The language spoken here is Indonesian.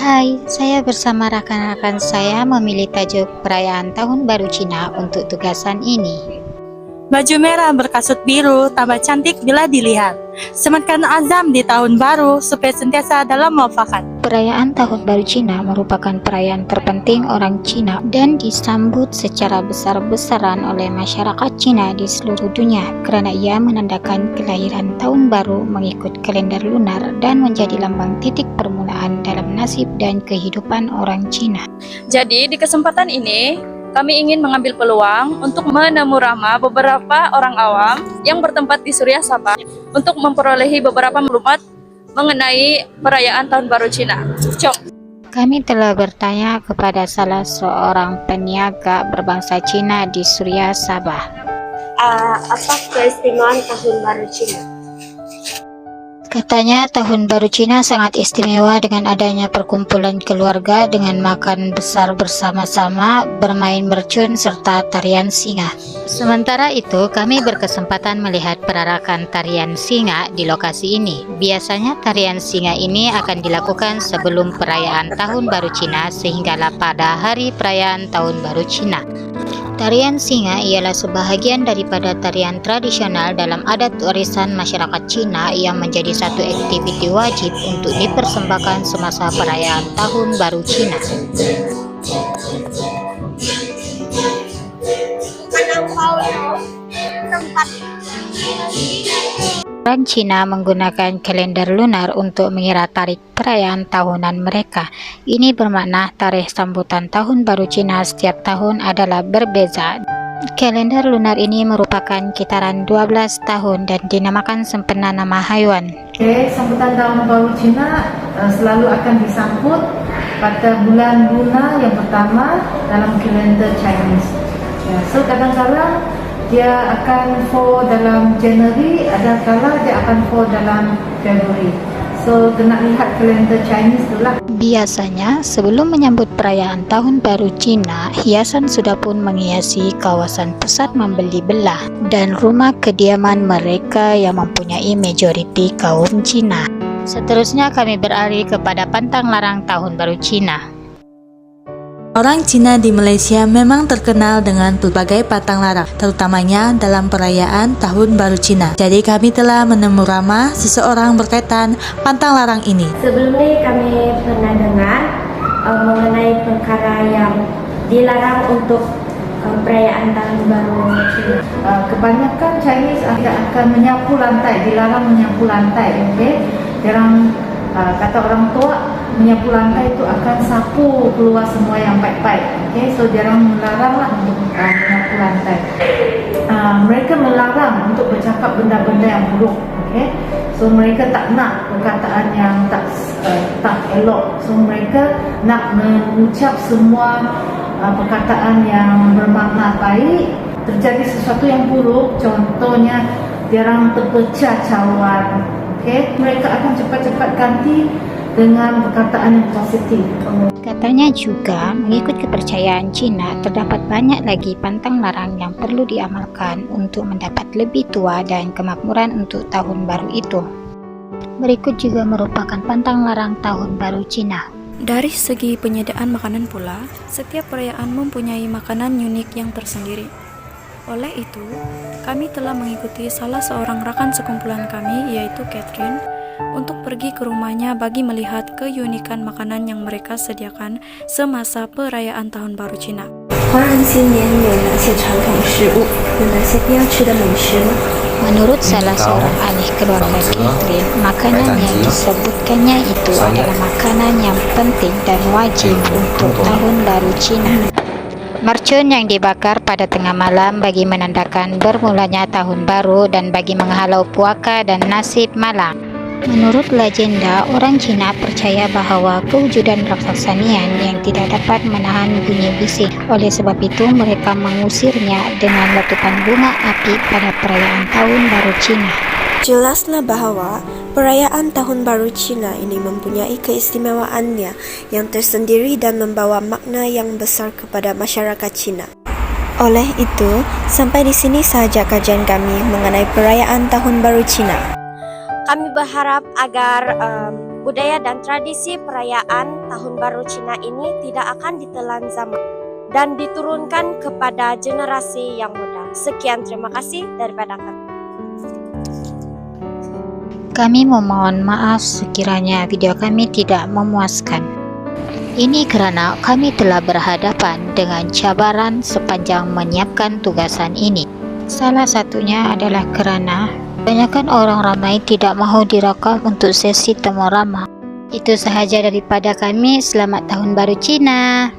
Hai, saya bersama rekan-rekan saya memilih tajuk perayaan Tahun Baru Cina untuk tugasan ini. Baju merah berkasut biru tambah cantik bila dilihat. Sematkan azam di tahun baru supaya sentiasa dalam muafakat. Perayaan Tahun Baru Cina merupakan perayaan terpenting orang Cina dan disambut secara besar-besaran oleh masyarakat Cina di seluruh dunia karena ia menandakan kelahiran tahun baru mengikut kalender lunar dan menjadi lambang titik permulaan dalam nasib dan kehidupan orang Cina. Jadi di kesempatan ini kami ingin mengambil peluang untuk menemu ramah beberapa orang awam yang bertempat di Surya Sabah untuk memperolehi beberapa maklumat mengenai perayaan Tahun Baru Cina. Kami telah bertanya kepada salah seorang peniaga berbangsa Cina di Surya Sabah. Apa keistimewaan Tahun Baru Cina? Katanya Tahun Baru Cina sangat istimewa dengan adanya perkumpulan keluarga dengan makan besar bersama-sama, bermain mercun, serta tarian singa. Sementara itu, kami berkesempatan melihat perarakan tarian singa di lokasi ini. Biasanya tarian singa ini akan dilakukan sebelum perayaan Tahun Baru Cina sehinggalah pada hari perayaan Tahun Baru Cina. Tarian singa ialah sebahagian daripada tarian tradisional dalam adat warisan masyarakat Cina yang menjadi satu aktiviti wajib untuk dipersembahkan semasa perayaan Tahun Baru Cina. Orang Cina menggunakan kalender lunar untuk mengira tarikh perayaan tahunan mereka. Ini bermakna tarikh sambutan Tahun Baru Cina setiap tahun adalah berbeza. Kalender lunar ini merupakan kitaran 12 tahun dan dinamakan sempena nama haiwan. Sambutan Tahun Baru Cina selalu akan disambut pada bulan Luna yang pertama dalam kalender Chinese. So kadang-kadang dia akan fall dalam Januari, ada kala dia akan fall dalam Februari. So kena lihat kalender Chinese itulah. Biasanya sebelum menyambut perayaan Tahun Baru Cina, hiasan sudah pun menghiasi kawasan pusat membeli belah dan rumah kediaman mereka yang mempunyai majoriti kaum Cina. Seterusnya kami beralih kepada pantang larang Tahun Baru Cina. Orang Cina di Malaysia memang terkenal dengan berbagai pantang larang, terutamanya dalam perayaan Tahun Baru Cina. Jadi kami telah menemu ramah seseorang berkaitan pantang larang ini. Sebelum ini kami pernah dengar mengenai perkara yang dilarang untuk perayaan Tahun Baru Cina. Kebanyakan Chinese akan menyapu lantai, dilarang menyapu lantai. Okay? Jarang kata orang tua menyapu lantai itu akan sapu keluar semua yang baik-baik. Okay? So jarang melarang untuk menyapu lantai. Mereka melarang untuk bercakap benda-benda yang buruk. Okay? So mereka tak nak perkataan yang tak elok. So mereka nak mengucap semua perkataan yang bermakna baik. Terjadi sesuatu yang buruk, contohnya jarang terpecah cawan. Okay? Mereka akan cepat-cepat ganti dengan perkataan yang positif. Katanya juga, mengikut kepercayaan Cina, terdapat banyak lagi pantang larang yang perlu diamalkan untuk mendapat lebih tua dan kemakmuran untuk tahun baru itu. Berikut juga merupakan pantang larang Tahun Baru Cina. Dari segi penyediaan makanan pula, setiap perayaan mempunyai makanan unik yang tersendiri. Oleh itu, kami telah mengikuti salah seorang rakan sekumpulan kami, yaitu Catherine, untuk pergi ke rumahnya bagi melihat keunikan makanan yang mereka sediakan semasa perayaan Tahun Baru Cina. Menurut salah seorang ahli keluarga Catherine, makanan yang disebutkannya itu adalah makanan yang penting dan wajib untuk Tahun Baru Cina. Mercun yang dibakar pada tengah malam bagi menandakan bermulanya tahun baru dan bagi menghalau puaka dan nasib malang. Menurut legenda, orang Cina percaya bahawa kewujudan raksasa Nian yang tidak dapat menahan bunyi bising. Oleh sebab itu, mereka mengusirnya dengan letupan bunga api pada perayaan Tahun Baru Cina. Jelaslah bahawa perayaan Tahun Baru Cina ini mempunyai keistimewaannya yang tersendiri dan membawa makna yang besar kepada masyarakat Cina. Oleh itu, sampai di sini sahaja kajian kami mengenai perayaan Tahun Baru Cina. Kami berharap agar budaya dan tradisi perayaan Tahun Baru Cina ini tidak akan ditelan zaman dan diturunkan kepada generasi yang muda. Sekian, terima kasih daripada kami. Kami memohon maaf sekiranya video kami tidak memuaskan. Ini karena kami telah berhadapan dengan cabaran sepanjang menyiapkan tugasan ini. Salah satunya adalah karena kebanyakan orang ramai tidak mahu direkam untuk sesi temu ramah. Itu sahaja daripada kami. Selamat Tahun Baru Cina!